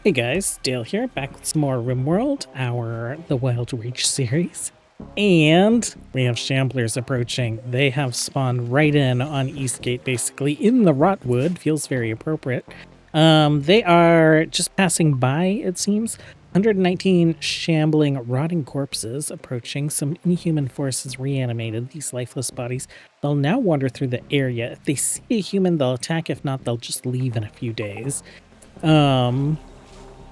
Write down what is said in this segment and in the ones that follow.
Hey guys, Dale here, back with some more RimWorld, our The Wild Reach series. And we have Shamblers approaching. They have spawned right in on Eastgate, basically, in the Rotwood. Feels very appropriate. They are just passing by, it seems. 119 shambling, rotting corpses approaching. Some inhuman forces reanimated these lifeless bodies. They'll now wander through the area. If they see a human, they'll attack. If not, they'll just leave in a few days.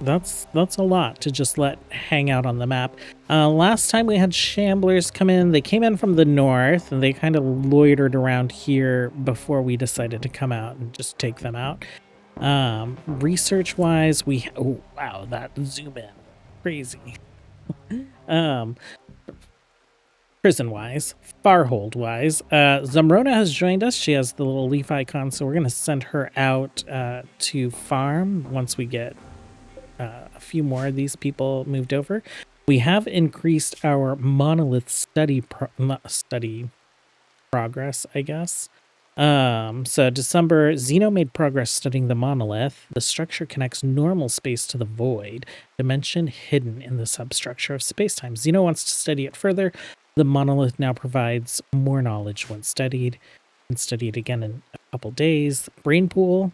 That's a lot to just let hang out on the map. Last time we had Shamblers come in, they came in from the north and they kind of loitered around here before we decided to come out and just take them out. Research wise, oh wow, that zoom in, crazy. Prison wise, Farhold wise, Zamrona has joined us. She has the little leaf icon, so we're gonna send her out to farm once we get a few more of these people moved over. We have increased our monolith study progress, I guess. So December, Zeno made progress studying the monolith. The structure connects normal space to the void, dimension hidden in the substructure of space-time. Zeno wants to study it further. The monolith now provides more knowledge when studied, and study it again in a couple days. Brain pool,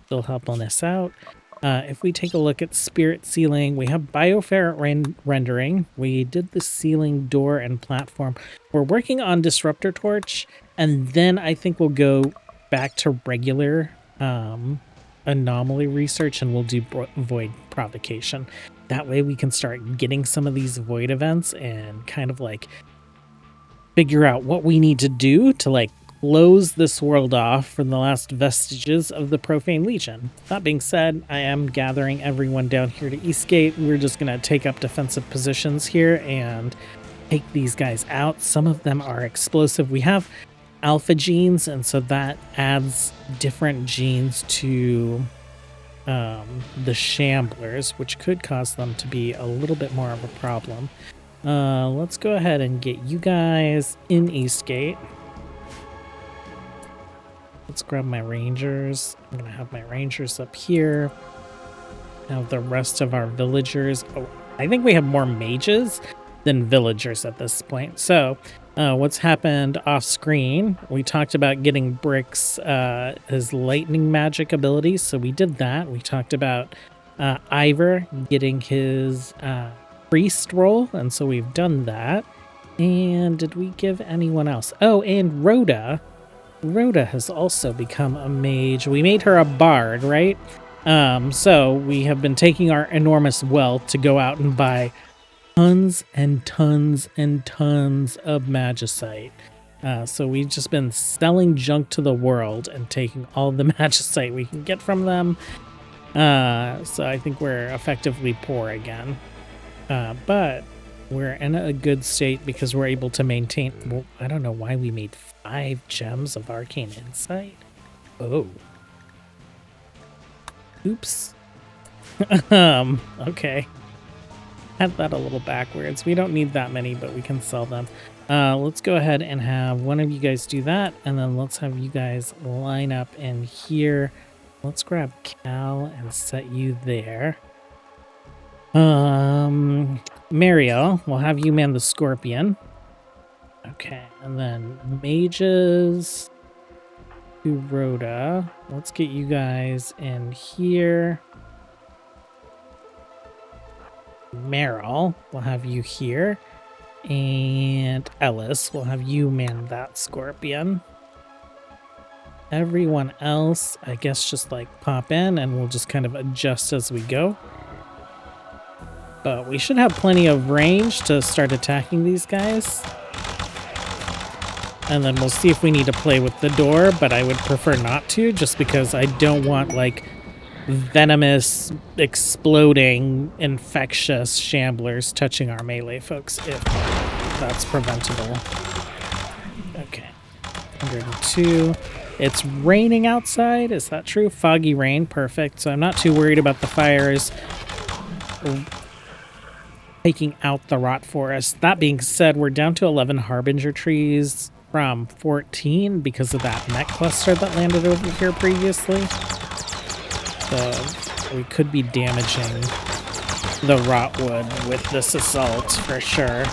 still helping us out. If we take a look at spirit sealing, we have bioferret rendering. We did the ceiling, door, and platform. We're working on disruptor torch, and then I think we'll go back to regular anomaly research, and we'll do void provocation. That way we can start getting some of these void events and kind of like figure out what we need to do to like close this world off from the last vestiges of the Profane Legion. That being said, I am gathering everyone down here to Eastgate. We're just going to take up defensive positions here and take these guys out. Some of them are explosive. We have alpha genes, and so that adds different genes to the Shamblers, which could cause them to be a little bit more of a problem. Let's go ahead and get you guys in Eastgate. Let's grab my rangers. I'm going to have my rangers up here. Have the rest of our villagers. Oh, I think we have more mages than villagers at this point. So what's happened off screen, we talked about getting Brix his lightning magic abilities. So we did that. We talked about Ivor getting his priest role. And so we've done that. And did we give anyone else? Oh, and Rhoda. Rhoda has also become a mage. We made her a bard, right? So we have been taking our enormous wealth to go out and buy tons and tons and tons of magicite. So we've just been selling junk to the world and taking all the magicite we can get from them. So I think we're effectively poor again. But we're in a good state because we're able to maintain... Well, I don't know why we made 5 gems of arcane insight. Oh. Oops. Okay. Had that a little backwards. We don't need that many, but we can sell them. Let's go ahead and have one of you guys do that, and then let's have you guys line up in here. Let's grab Cal and set you there. Mariel, we'll have you man the scorpion. Okay, and then mages to Rhoda. Let's get you guys in here. Meryl, we'll have you here. And Ellis, we'll have you man that scorpion. Everyone else, I guess, just like pop in and we'll just kind of adjust as we go. But we should have plenty of range to start attacking these guys. And then we'll see if we need to play with the door, but I would prefer not to, just because I don't want, like, venomous, exploding, infectious Shamblers touching our melee folks, if that's preventable. Okay. 102. It's raining outside, is that true? Foggy rain, perfect. So I'm not too worried about the fires taking out the rot forest. That being said, we're down to 11 harbinger trees from 14 because of that net cluster that landed over here previously. So We could be damaging the rotwood with this assault for sure.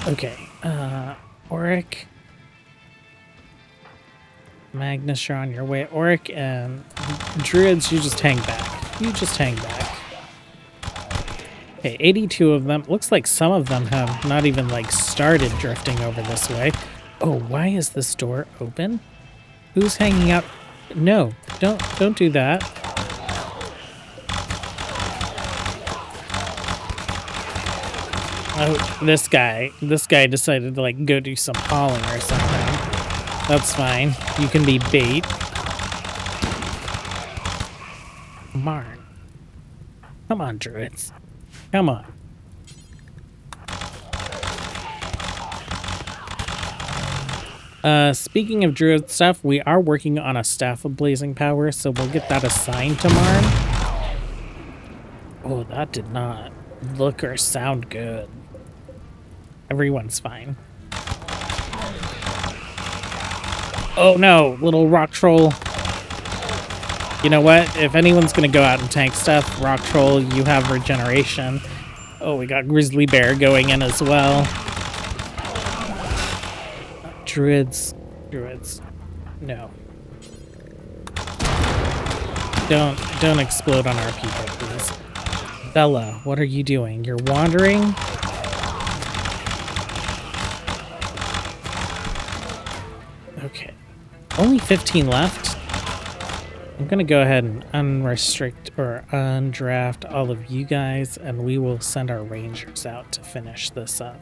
Okay, Auric. Magnus, you're on your way. Auric and Druids, you just hang back. You just hang back. Okay, 82 of them. Looks like some of them have not even, like, started drifting over this way. Oh, why is this door open? Who's hanging out? No, don't do that. Oh, this guy decided to, like, go do some hauling or something. That's fine. You can be bait. Marn. Come on, Druids. Come on. Speaking of Druid stuff, we are working on a Staff of Blazing Power, so we'll get that assigned to Marn. Oh, that did not look or sound good. Everyone's fine. Oh no, little rock troll. You know what? If anyone's gonna go out and tank stuff, rock troll, you have regeneration. Oh, we got grizzly bear going in as well. Druids. No. Don't explode on our people, please. Bella, what are you doing? You're wandering? Okay. Only 15 left. I'm gonna go ahead and unrestrict or undraft all of you guys, and we will send our rangers out to finish this up.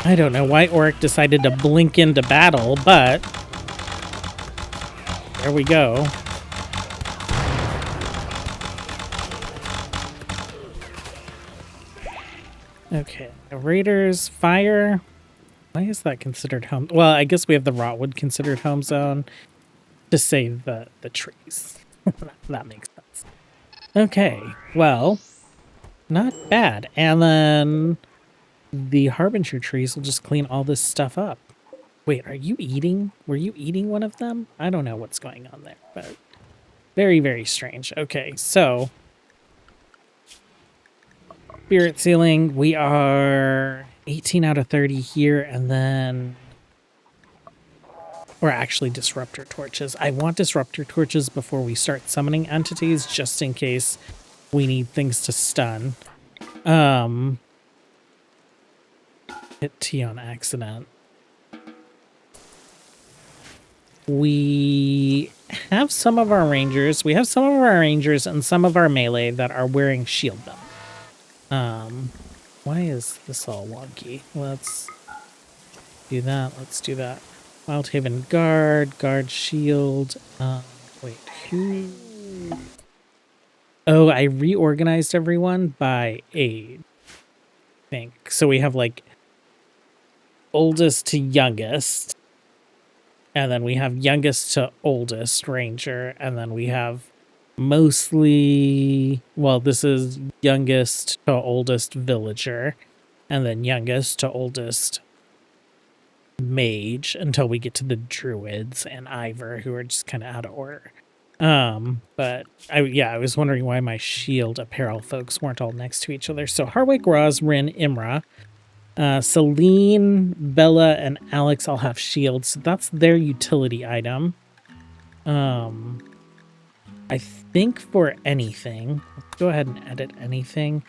I don't know why Auric decided to blink into battle, but there we go. Okay, Raiders, fire. Why is that considered home? Well, I guess we have the Rotwood considered home zone to save the trees. That makes sense. Okay, well, not bad. And then the Harbinger trees will just clean all this stuff up. Wait, are you eating? Were you eating one of them? I don't know what's going on there, but very, very strange. Okay, so Spirit Sealing, we are 18 out of 30 here, and then or actually Disruptor Torches. I want Disruptor Torches before we start summoning entities, just in case we need things to stun. Hit T on accident. We have some of our rangers. We have some of our rangers and some of our melee that are wearing shield belt. Why is this all wonky? Let's do that. Let's do that. Wildhaven guard shield. Wait, who? Oh, I reorganized everyone by age, I think. So we have like oldest to youngest, and then we have youngest to oldest ranger, and then we have mostly, well, this is youngest to oldest villager, and then youngest to oldest mage until we get to the druids and Ivor, who are just kind of out of order. But I was wondering why my shield apparel folks weren't all next to each other. So Harwick, Roz, Rin, Imra, Celine, Bella, and Alex all have shields. So that's their utility item. I think for anything, let's go ahead and edit anything.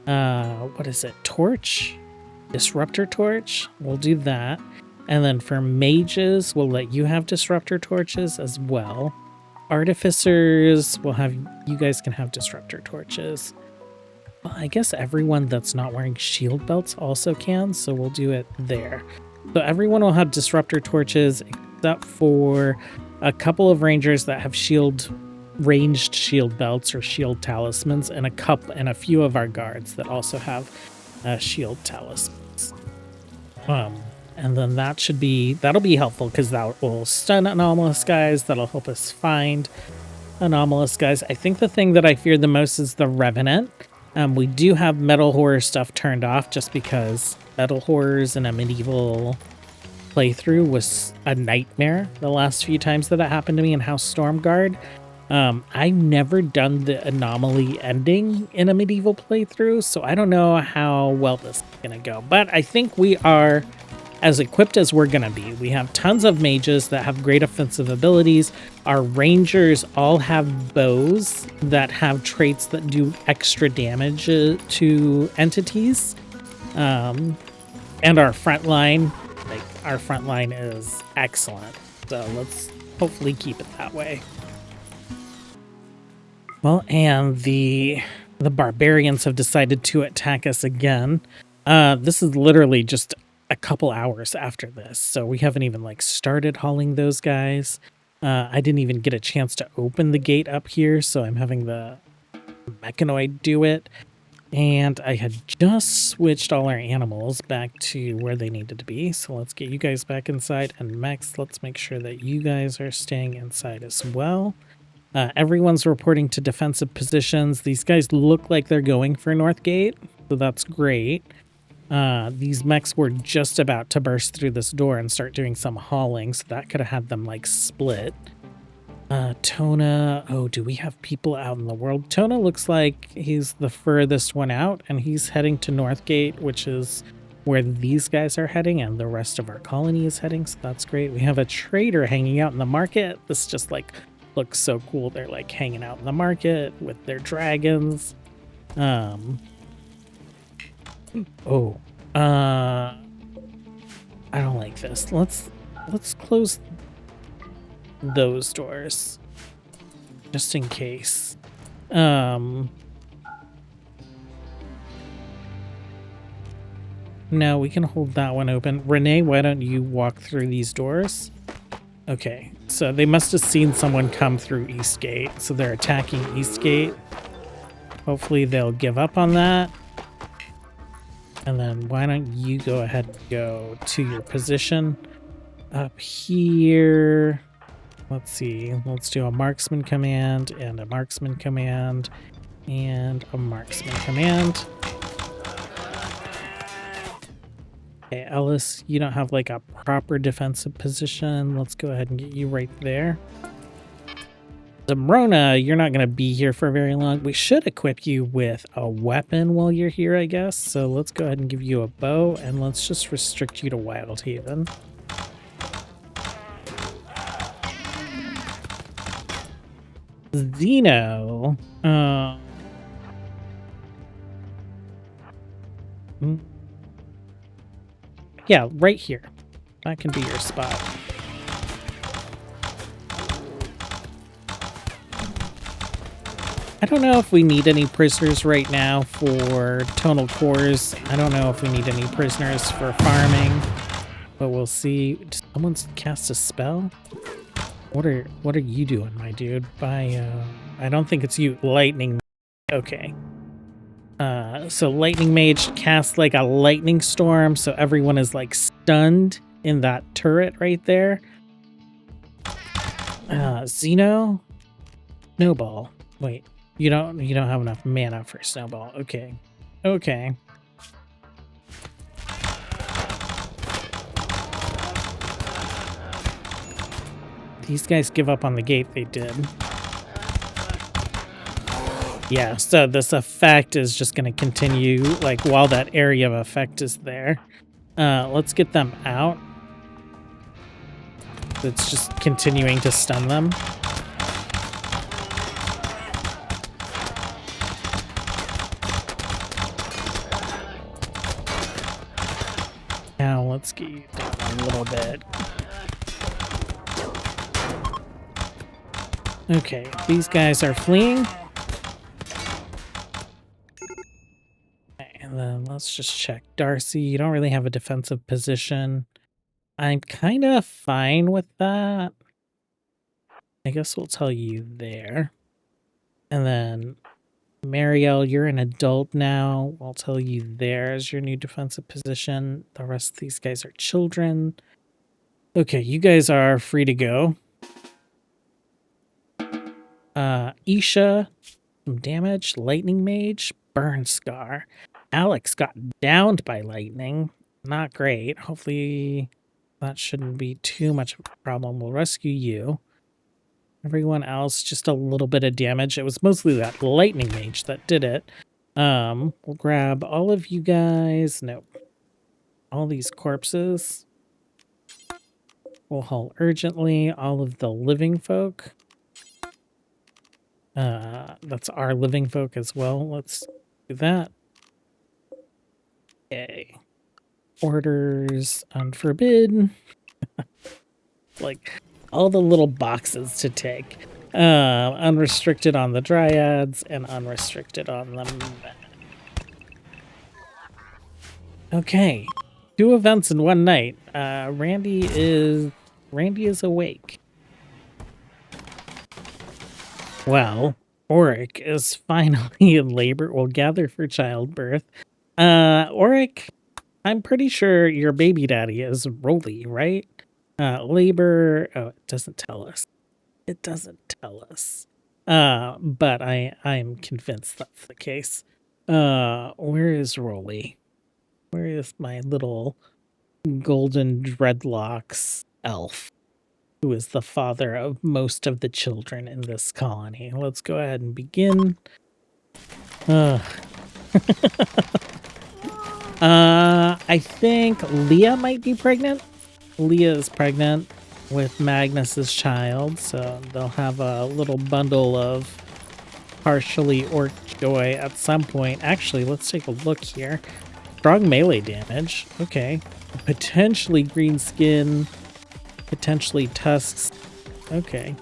What is it? Torch? Disruptor Torch? We'll do that. And then for mages, we'll let you have Disruptor Torches as well. Artificers, you guys can have Disruptor Torches. Well, I guess everyone that's not wearing shield belts also can, so we'll do it there. So everyone will have Disruptor Torches except for a couple of rangers that have ranged shield belts or shield talismans, and a few of our guards that also have shield talismans. And then that'll be helpful because that will stun anomalous guys. That'll help us find anomalous guys. I think the thing that I fear the most is the Revenant. We do have metal horror stuff turned off just because metal horrors in a medieval playthrough was a nightmare the last few times that it happened to me in House Stormguard. I've never done the anomaly ending in a medieval playthrough, so I don't know how well this is going to go. But I think we are as equipped as we're going to be. We have tons of mages that have great offensive abilities. Our rangers all have bows that have traits that do extra damage to entities. And our front line, our front line is excellent. So let's hopefully keep it that way. Well, and the barbarians have decided to attack us again. This is literally just a couple hours after this, so we haven't even like started hauling those guys. I didn't even get a chance to open the gate up here, so I'm having the mechanoid do it. And I had just switched all our animals back to where they needed to be. So let's get you guys back inside. And Max, let's make sure that you guys are staying inside as well. Everyone's reporting to defensive positions. These guys look like they're going for Northgate, so that's great. These mechs were just about to burst through this door and start doing some hauling, so that could have had them like split. Tona, oh, do we have people out in the world? Tona looks like he's the furthest one out, and he's heading to Northgate, which is where these guys are heading, and the rest of our colony is heading, so that's great. We have a trader hanging out in the market. This just like looks so cool. They're like hanging out in the market with their dragons. Oh, I don't like this. Let's close those doors just in case. No, we can hold that one open. Renee, why don't you walk through these doors? Okay, so they must have seen someone come through Eastgate, so they're attacking Eastgate. Hopefully they'll give up on that. And then why don't you go ahead and go to your position up here. Let's see. Let's do a marksman command and a marksman command and a marksman command. Okay, Ellis, you don't have like a proper defensive position. Let's go ahead and get you right there. Zamrona, you're not going to be here for very long. We should equip you with a weapon while you're here, I guess. So let's go ahead and give you a bow, and let's just restrict you to Wildhaven. Zeno. Yeah, right here. That can be your spot. I don't know if we need any prisoners right now for tonal cores. I don't know if we need any prisoners for farming, but we'll see. Did someone cast a spell? What are you doing, my dude? I don't think it's you. Lightning. Okay. So Lightning Mage casts like a lightning storm, so everyone is like stunned in that turret right there. Zeno? Snowball. Wait. You don't have enough mana for Snowball. Okay. Okay. These guys give up on the gate. They did. Yeah, so this effect is just going to continue like while that area of effect is there. Let's get them out. It's just continuing to stun them. Now let's get you down a little bit. Okay, these guys are fleeing. And then let's just check. Darcy, you don't really have a defensive position. I'm kind of fine with that. I guess we'll tell you there. And then Marielle, you're an adult now. I'll tell you there as your new defensive position. The rest of these guys are children. Okay, you guys are free to go. Isha, some damage. Lightning Mage. burn scar. Alex got downed by lightning. Not great. Hopefully that shouldn't be too much of a problem. We'll rescue you. Everyone else, just a little bit of damage. It was mostly that lightning mage that did it. We'll grab all of you guys. Nope. All these corpses. We'll haul urgently all of the living folk. That's our living folk as well. Let's do that. Okay. Orders unforbid. Like all the little boxes to take. Unrestricted on the dryads and unrestricted on the men. Okay. 2 events in one night. Randy is awake. Well, Auric is finally in labor. Will gather for childbirth. Auric, I'm pretty sure your baby daddy is Rolly, right? Labor. Oh, it doesn't tell us. It doesn't tell us. But I'm convinced that's the case. Where is Rolly? Where is my little golden dreadlocks elf, who is the father of most of the children in this colony? Let's go ahead and begin. I think Leah might be pregnant. Leah is pregnant with Magnus's child, so they'll have a little bundle of partially orc joy at some point. Actually, let's take a look here. Strong melee damage. Okay. Potentially green skin. Potentially tusks. Okay.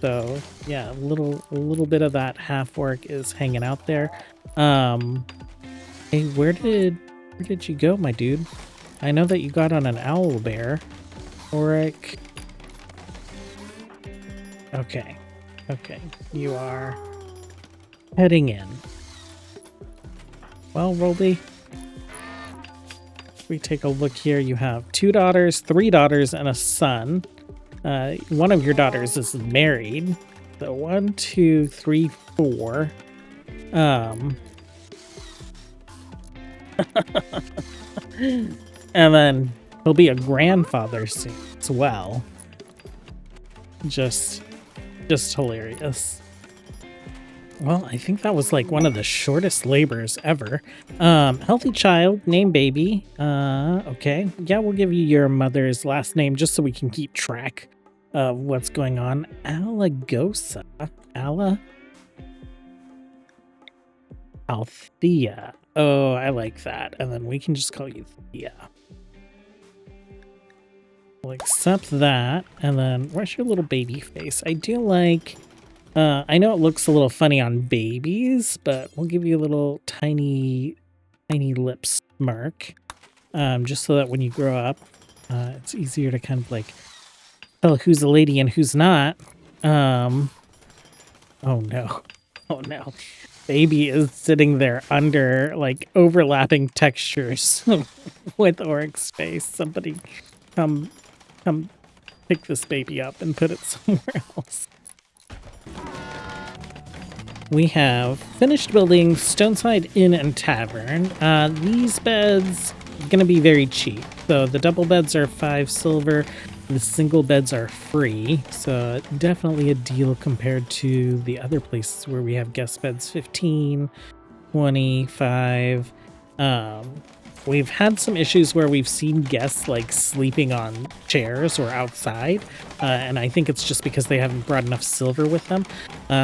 So yeah, a little bit of that half orc is hanging out there. Hey, where did you go, my dude? I know that you got on an owl bear. Auric. Okay. Okay. You are heading in. Well, Roldy, we take a look here. You have 2 daughters, 3 daughters, and a son. One of your daughters is married. So 1, 2, 3, 4. And then he'll be a grandfather soon as well. Just hilarious. Well, I think that was like one of the shortest labors ever. Healthy child, name baby. Okay. Yeah, we'll give you your mother's last name just so we can keep track of what's going on. Alagosa. Althea. Oh, I like that. And then we can just call you Thea. We'll accept that. And then where's your little baby face? I do like... I know it looks a little funny on babies, but we'll give you a little tiny lip smirk. Just so that when you grow up, it's easier to kind of like tell who's a lady and who's not. Oh no. Oh no. Baby is sitting there under like overlapping textures with Auric's face. Somebody come pick this baby up and put it somewhere else. We have finished building Stoneside Inn and Tavern. These beds are going to be very cheap. So the double beds are 5 silver. The single beds are free. So definitely a deal compared to the other places where we have guest beds 15, 25. We've had some issues where we've seen guests like sleeping on chairs or outside, and I think it's just because they haven't brought enough silver with them.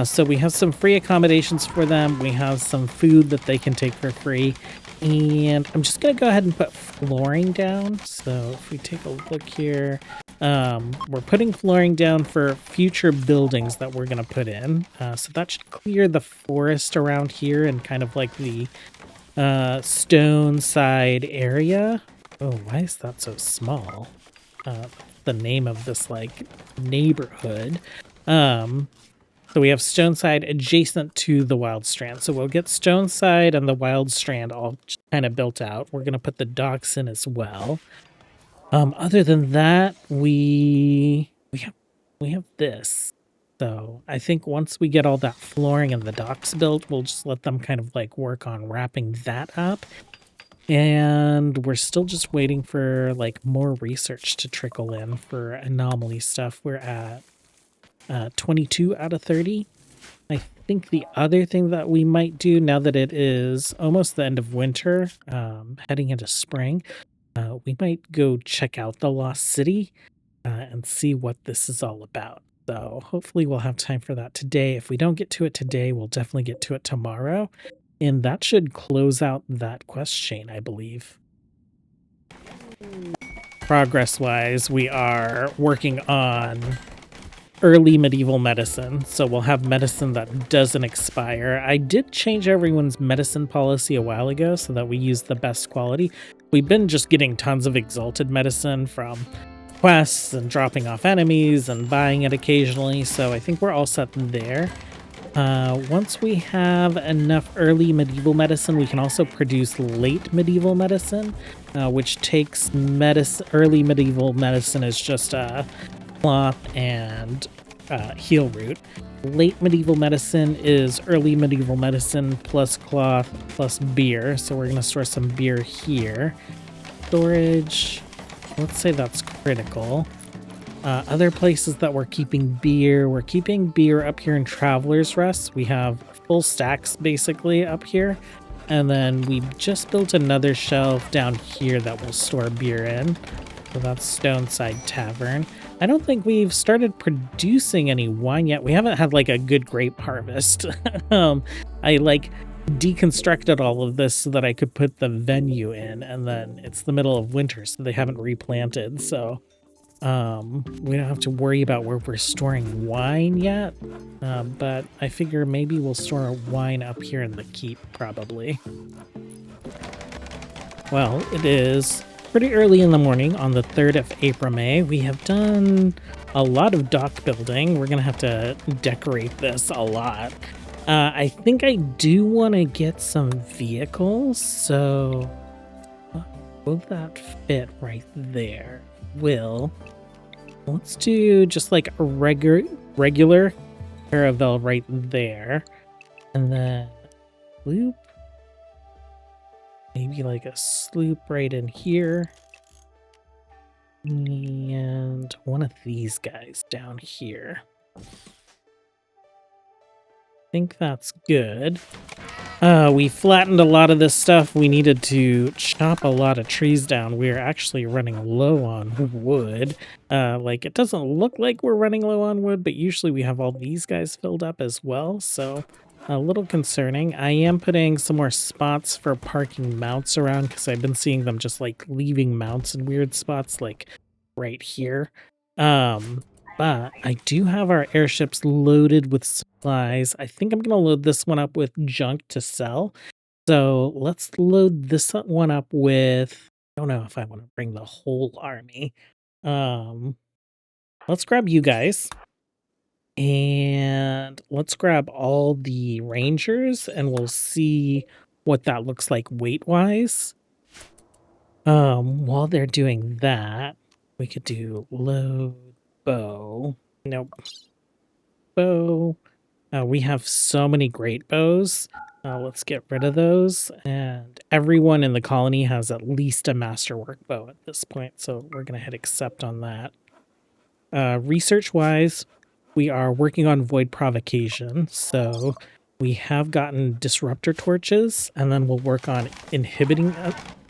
So we have some free accommodations for them. We have some food that they can take for free, and I'm just going to go ahead and put flooring down. So if we take a look here, we're putting flooring down for future buildings that we're going to put in. So that should clear the forest around here and kind of like the stone side area. Oh, why is that so small? The name of this like neighborhood. So we have Stoneside adjacent to the Wild Strand. So we'll get Stoneside and the Wild Strand all kind of built out. We're gonna put the docks in as well. Other than that, we have this. So I think once we get all that flooring and the docks built, we'll just let them kind of like work on wrapping that up. And we're still just waiting for like more research to trickle in for anomaly stuff. We're at 22 out of 30. I think the other thing that we might do now that it is almost the end of winter, heading into spring, we might go check out the Lost City and see what this is all about. So hopefully we'll have time for that today. If we don't get to it today, we'll definitely get to it tomorrow. And that should close out that quest chain, I believe. Progress-wise, we are working on early medieval medicine, so we'll have medicine that doesn't expire. I did change everyone's medicine policy a while ago so that we use the best quality. We've been just getting tons of exalted medicine from quests and dropping off enemies and buying it occasionally, so I think we're all set there. Once we have enough early medieval medicine, we can also produce late medieval medicine, which takes early medieval medicine is just cloth and heal root. Late medieval medicine is early medieval medicine plus cloth plus beer. So we're going to store some beer here. Storage, let's say that's critical. Other places that we're keeping beer up here in Traveler's Rest. We have full stacks basically up here. And then we just built another shelf down here that will store beer in. So that's Stoneside Tavern. I don't think we've started producing any wine yet. We haven't had like a good grape harvest. I like deconstructed all of this so that I could put the venue in, and then it's the middle of winter, so they haven't replanted. So we don't have to worry about where we're storing wine yet. But I figure maybe we'll store wine up here in the keep, probably. Well, it is pretty early in the morning on the 3rd of April, May. We have done a lot of dock building. We're going to have to decorate this a lot. I think I do want to get some vehicles, so will that fit right there? Let's do just like a regular caravel right there, and then loop. Maybe like a sloop right in here. And one of these guys down here. I think that's good. We flattened a lot of this stuff. We needed to chop a lot of trees down. We're actually running low on wood. Like, it doesn't look like we're running low on wood, but usually we have all these guys filled up as well, so a little concerning. I am putting some more spots for parking mounts around because I've been seeing them just like leaving mounts in weird spots, like right here. But I do have our airships loaded with supplies. I think I'm going to load this one up with junk to sell. So let's load this one up with, I don't know if I want to bring the whole army. Let's grab you guys. And let's grab all the rangers and we'll see what that looks like weight-wise. While they're doing that, we could do load bow. Nope. Bow. We have so many great bows. Let's get rid of those. And everyone in the colony has at least a masterwork bow at this point, so we're going to hit accept on that. Research-wise, we are working on void provocation, so we have gotten disruptor torches, and then we'll work on inhibiting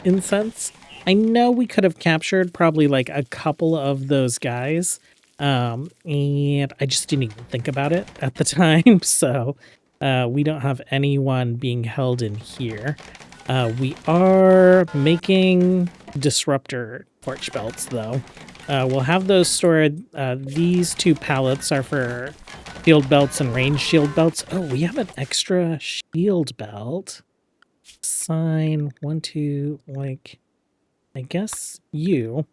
incense. I know we could have captured probably like a couple of those guys, and I just didn't even think about it at the time, so we don't have anyone being held in here. We are making disruptor torch belts, though. We'll have those stored. These 2 pallets are for shield belts and range shield belts. Oh, we have an extra shield belt. Sign 1, 2, like, I guess you.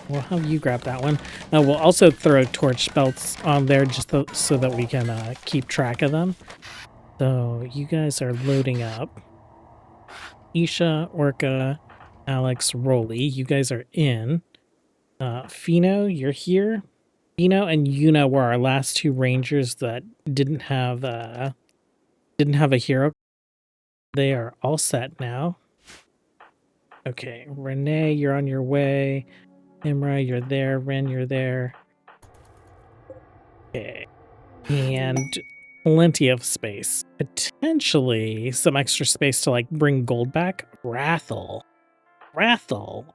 We'll have you grab that one. We'll also throw torch belts on there just so that we can keep track of them. So you guys are loading up. Isha, Orca, Alex, Rolly, you guys are in. Fino, you're here. Bino and Yuna were our last two rangers that didn't have a hero. They are all set now. Okay, Renee, you're on your way. Imra, you're there. Ren, you're there. Okay. And plenty of space. Potentially some extra space to like bring gold back. Rathel.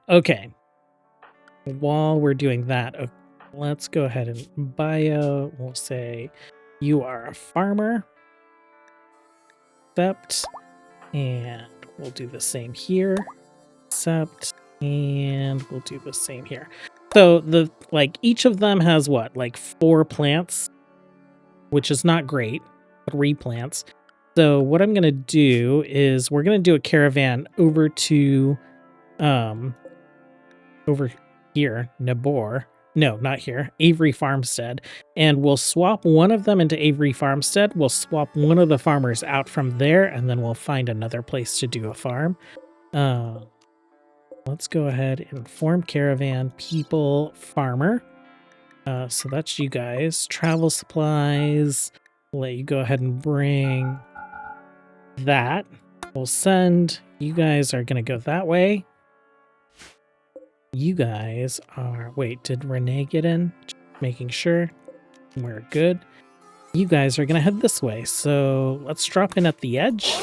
Okay. While we're doing that, let's go ahead and bio. We'll say you are a farmer. Accept. And we'll do the same here. Accept. And we'll do the same here. So each of them has what, like 4 plants, which is not great. 3 plants. So what I'm gonna do is we're gonna do a caravan over to over here, Nabor. No, not here. Avery Farmstead. And we'll swap one of them into Avery Farmstead. We'll swap one of the farmers out from there, and then we'll find another place to do a farm. Let's go ahead and form caravan, people, farmer. So that's you guys. Travel supplies. We'll let you go ahead and bring that. We'll send. You guys are going to go that way. You guys are... Wait, did Renee get in? Just making sure. We're good. You guys are going to head this way. So let's drop in at the edge.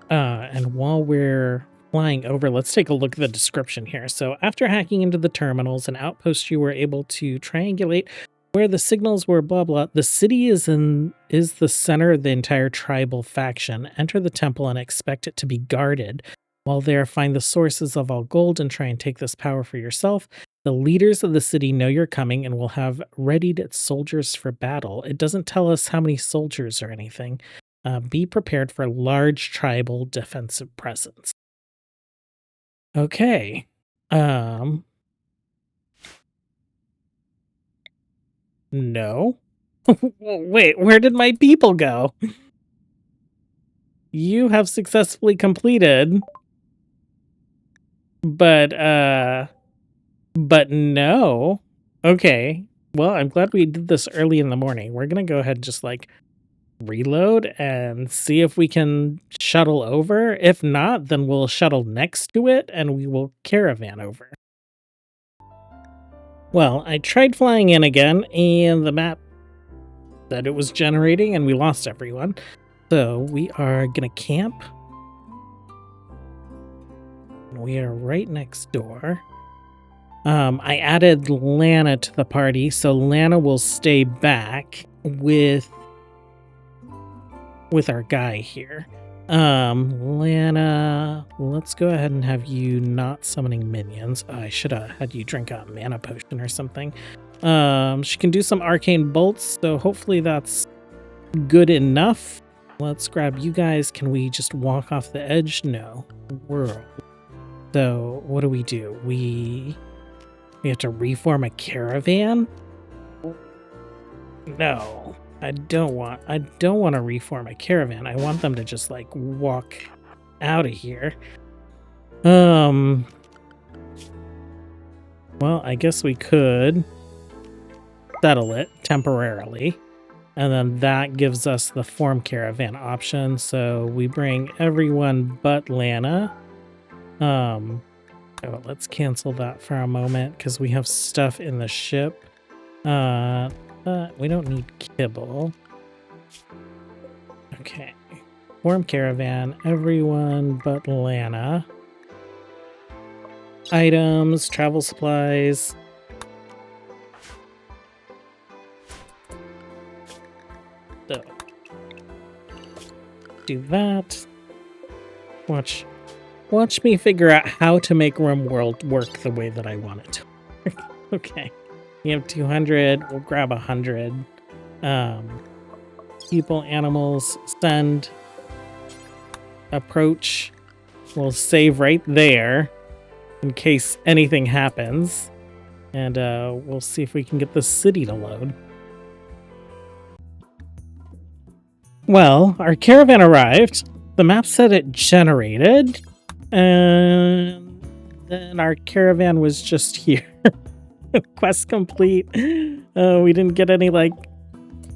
And while we're flying over, let's take a look at the description here. So after hacking into the terminals and outposts, you were able to triangulate where the signals were blah blah. The city is the center of the entire tribal faction. Enter the temple and expect it to be guarded. While there, find the sources of all gold and try and take this power for yourself. The leaders of the city know you're coming and will have readied its soldiers for battle. It doesn't tell us how many soldiers or anything. Be prepared for large tribal defensive presence. Okay. No. Wait, where did my people go? You have successfully completed. But no. Okay. Well, I'm glad we did this early in the morning. We're going to go ahead and just like reload and see if we can shuttle over. If not, then we'll shuttle next to it and we will caravan over. Well, I tried flying in again and the map said it was generating and we lost everyone. So we are going to camp. We are right next door. I added Lana to the party, so Lana will stay back with our guy here. Lana, let's go ahead and have you not summoning minions. I should have had you drink a mana potion or something. She can do some arcane bolts, so hopefully that's good enough. Let's grab you guys. Can we just walk off the edge? No. World. So what do? We have to reform a caravan? No. I don't want to reform a caravan. I want them to just like walk out of here. Well, I guess we could settle it temporarily. And then that gives us the form caravan option. So we bring everyone but Lana. Oh, let's cancel that for a moment because we have stuff in the ship. We don't need kibble. Okay. Form caravan, everyone but Lana. Items, travel supplies. So, do that. Watch me figure out how to make RimWorld work the way that I want it to work. Okay. We have 200. We'll grab 100. People, animals, send. Approach. We'll save right there in case anything happens. And we'll see if we can get the city to load. Well, our caravan arrived. The map said it generated. And then our caravan was just here. Quest complete. We didn't get any like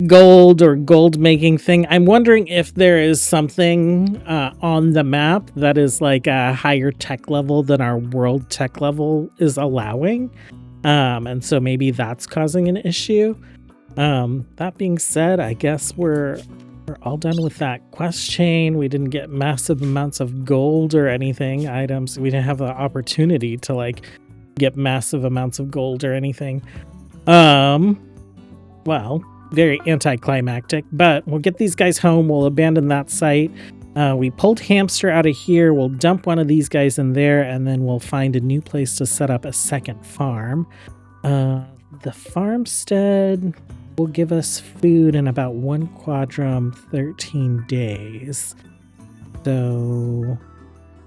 gold or gold making thing. I'm wondering if there is something on the map that is like a higher tech level than our world tech level is allowing. And so maybe that's causing an issue. That being said, I guess we're all done with that quest chain. We didn't get massive amounts of gold or anything, items. We didn't have the opportunity to like get massive amounts of gold or anything. Well, very anticlimactic, but we'll get these guys home. We'll abandon that site. We pulled Hamster out of here. We'll dump one of these guys in there, and then we'll find a new place to set up a second farm. The farmstead will give us food in about 1 quadrum, 13 days. So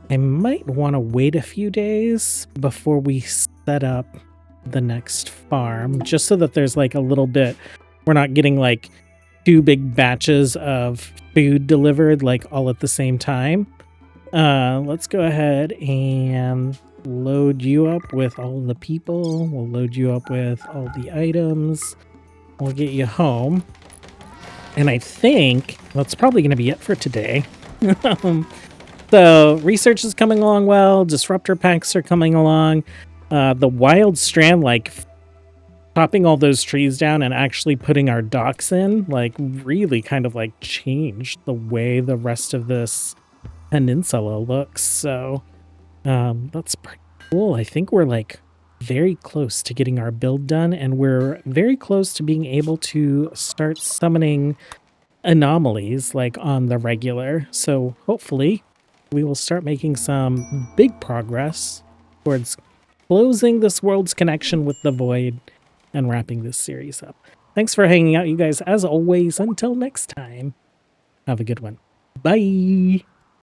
I might want to wait a few days before we set up the next farm, just so that there's like a little bit, we're not getting like 2 big batches of food delivered like all at the same time. Let's go ahead and load you up with all the people. We'll load you up with all the items. We'll get you home. And I think that's probably going to be it for today. So research is coming along well. Disruptor packs are coming along. The wild strand, like chopping all those trees down and actually putting our docks in, like really kind of like changed the way the rest of this peninsula looks. So that's pretty cool. I think we're like very close to getting our build done, and we're very close to being able to start summoning anomalies like on the regular. So hopefully we will start making some big progress towards closing this world's connection with the void and wrapping this series up. Thanks for hanging out, you guys. As always, until next time, have a good one. Bye.